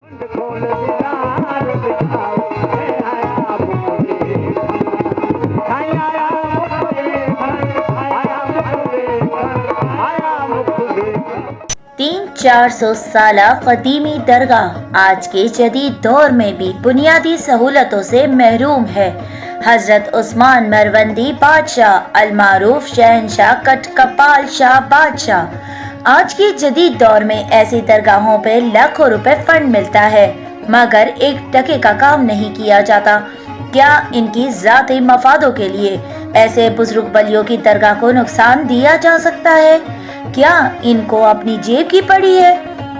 تین 400 سالہ قدیمی درگاہ آج کے جدید دور میں بھی بنیادی سہولتوں سے محروم ہے۔ حضرت عثمان مروندی بادشاہ المعروف شہنشاہ کٹکپال شاہ بادشاہ۔ آج کے جدید دور میں ایسی درگاہوں پہ لاکھوں روپے فنڈ ملتا ہے مگر ایک ٹکے کا کام نہیں کیا جاتا۔ کیا ان کی ذاتی مفادوں کے لیے ایسے بزرگ ولیوں کی درگاہ کو نقصان دیا جا سکتا ہے؟ کیا ان کو اپنی جیب کی پڑی ہے؟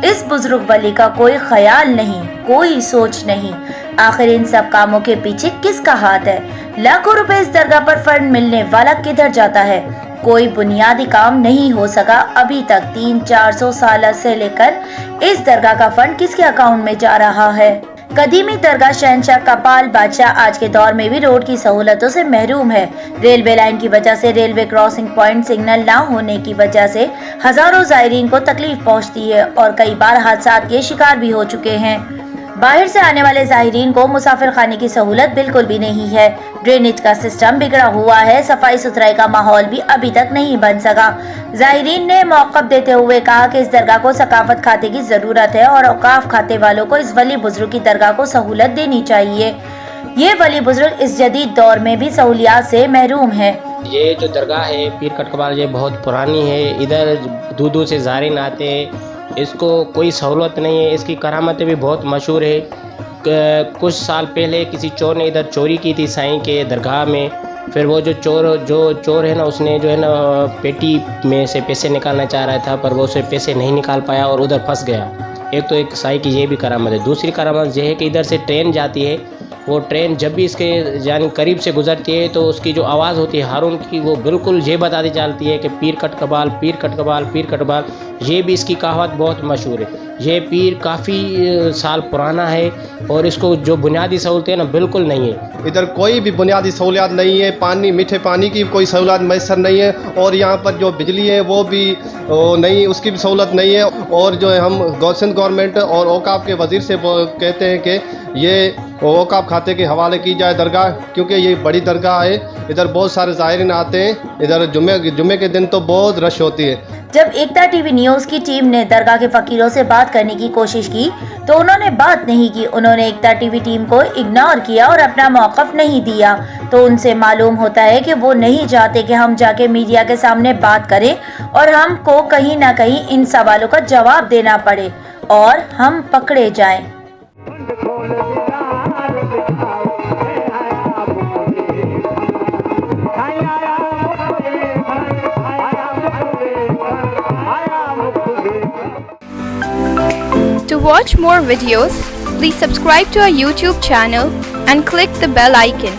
اس بزرگ ولی کا کوئی خیال نہیں، کوئی سوچ نہیں۔ آخر ان سب کاموں کے پیچھے کس کا ہاتھ ہے؟ لاکھوں روپے اس درگاہ پر فنڈ ملنے والا کدھر جاتا ہے؟ کوئی بنیادی کام نہیں ہو سکا ابھی تک۔ 300-400 سالہ سے لے کر اس درگاہ کا فنڈ کس کے اکاؤنٹ میں جا رہا ہے؟ قدیمی درگاہ شہنشاہ کپال بادشاہ آج کے دور میں بھی روڈ کی سہولتوں سے محروم ہے۔ ریلوے لائن کی وجہ سے ریلوے کراسنگ پوائنٹ سگنل نہ ہونے کی وجہ سے ہزاروں زائرین کو تکلیف پہنچتی ہے اور کئی بار حادثات کے شکار بھی ہو چکے ہیں۔ باہر سے آنے والے زائرین کو مسافر خانے کی سہولت بالکل بھی نہیں ہے۔ ڈرینیج کا سسٹم بگڑا ہوا ہے، صفائی ستھرائی کا ماحول بھی ابھی تک نہیں بن سکا۔ زائرین نے موقف دیتے ہوئے کہا کہ اس درگاہ کو ثقافت کھاتے کی ضرورت ہے اور اوقاف کھاتے والوں کو اس ولی بزرگ کی درگاہ کو سہولت دینی چاہیے۔ یہ ولی بزرگ اس جدید دور میں بھی سہولیات سے محروم ہے۔ یہ جو درگاہ ہے پیر کٹکپال یہ بہت پرانی ہے، ادھر دور دور سے زائرین آتے ہیں، اس کو کوئی سہولت نہیں ہے، اس کی کرامتیں بھی بہت مشہور ہے۔ کچھ سال پہلے کسی چور نے ادھر چوری کی تھی سائیں کے درگاہ میں، پھر وہ جو چور ہے نا اس نے جو ہے نا پیٹی میں سے پیسے نکالنا چاہ رہا تھا پر وہ اسے پیسے نہیں نکال پایا اور ادھر پھنس گیا۔ ایک سائی کی یہ بھی کرامت ہے۔ دوسری کرامت یہ ہے کہ ادھر سے ٹرین جاتی ہے، وہ ٹرین جب بھی اس کے یعنی قریب سے گزرتی ہے تو اس کی جو آواز ہوتی ہے ہارن کی وہ بالکل یہ بتاتی چلتی ہے کہ پیر کٹکپال پیر کٹکپال پیر کٹکپال۔ یہ بھی اس کی کہاوت بہت مشہور ہے۔ یہ پیر کافی سال پرانا ہے اور اس کو جو بنیادی سہولتیں نا بالکل نہیں ہے۔ ادھر کوئی بھی بنیادی سہولیات نہیں ہے، پانی میٹھے پانی کی کوئی سہولت میسر نہیں ہے اور یہاں پر جو بجلی ہے وہ بھی نہیں، اس کی بھی سہولت نہیں ہے۔ اور جو ہے ہم سندھ گورنمنٹ اور اوقاف کے وزیر سے کہتے ہیں کہ یہ اوقاف کھاتے کے حوالے کی جائے درگاہ، کیونکہ یہ بڑی درگاہ ہے، ادھر بہت سارے زائرین آتے ہیں، ادھر جمعے کے دن تو بہت رش ہوتی ہے۔ جب ایکتا ٹی وی نیوز کی ٹیم نے درگاہ کے فقیروں سے بات کرنے کی کوشش کی تو انہوں نے بات نہیں کی۔ انہوں نے ایکتا ٹی وی ٹیم کو اگنور کیا اور اپنا موقف نہیں دیا۔ تو ان سے معلوم ہوتا ہے کہ وہ نہیں چاہتے کہ ہم جا کے میڈیا کے سامنے بات کریں اور ہم کو کہیں نہ کہیں ان سوالوں کا جواب دینا پڑے اور ہم پکڑے جائیں۔ To watch more videos, please subscribe to our YouTube channel and click the bell icon.